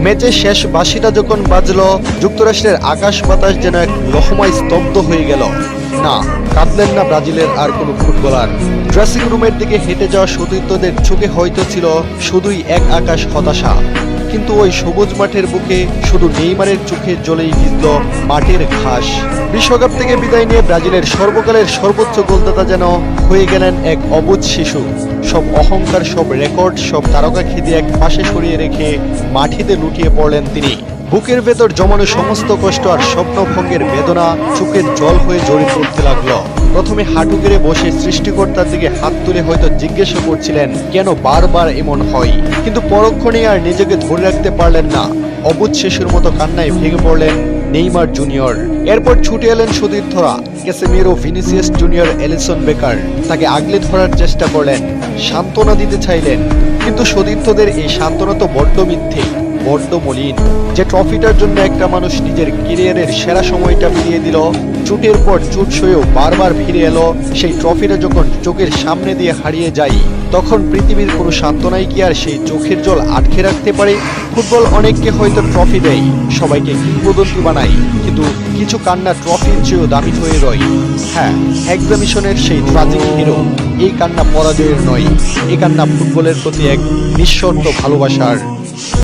ম্যাচের শেষ বাঁশিটা যখন বাজলো, যুক্তরাষ্ট্রের আকাশ বাতাস যেন এক লহমায় স্তব্ধ হয়ে গেল। না, কাঁদলেন না ব্রাজিলের আর কোনো ফুটবলার। ড্রেসিং রুমের দিকে হেঁটে যাওয়া সতীর্থদের চোখে হয়তো ছিল শুধুই এক আকাশ হতাশা, কিন্তু ওই সবুজ মাঠের বুকে শুধু নেইমারের চোখে জ্বলেই ভিজল মাঠের ঘাস। বিশ্বকাপ থেকে বিদায় নিয়ে ব্রাজিলের সর্বকালের সর্বোচ্চ গোলদাতা যেন হয়ে গেলেন এক অবুঝ শিশু। সব অহংকার, সব রেকর্ড, সব তারকা খ্যাতি এক পাশে সরিয়ে রেখে মাটিতে লুটিয়ে পড়লেন তিনি। বুকের ভেতর জমানো সমস্ত কষ্ট আর স্বপ্নভঙ্গের বেদনা চোখের জল হয়ে জড়িয়ে পড়তে লাগলো। প্রথমে হাঁটু গেড়ে বসে সৃষ্টিকর্তার দিকে হাত তুলে হয়তো জিজ্ঞাসা করছিলেন কেন বারবার এমন হয়, কিন্তু পরক্ষণেই আর নিজেকে ধরে রাখতে পারলেন না। অবুঝ শিশুর মতো কান্নায় ভেঙে পড়লেন নেইমার জুনিয়র। এরপর ছুটে এলেন সতীর্থরা, Casemiro, Vinicius Junior, Alisson Becker. তাকে আগলে ধরার চেষ্টা করলেন, সান্ত্বনা দিতে চাইলেন, কিন্তু সতীর্থদের এই সান্ত্বনা তো বড্ড মিথ্যে, বড্ড মলিন। যে ট্রফিটার জন্য একটা মানুষ নিজের ক্যারিয়ারের সেরা সময়টা মিলিয়ে দিল, চুটের পর চুট সয়েও বারবার ফিরে এলো, সেই ট্রফিটা যখন চোখের সামনে দিয়ে হারিয়ে যায়, তখন পৃথিবীর কোনো সান্ত্বনাই কি আর সেই চোখের জল আটকে রাখতে পারে? ফুটবল অনেককে হয়তো ট্রফি দেয়, সবাইকে কিংবদন্তি বানায়, কিন্তু কিছু কান্না ট্রফির চেয়েও দামি হয়ে রয়। হ্যাঁ, এক্সামিশনের সেই ট্রাজিক হিরো। এই কান্না পরাজয়ের নয়, এই কান্না ফুটবলের প্রতি এক নিঃশর্ত ভালোবাসার।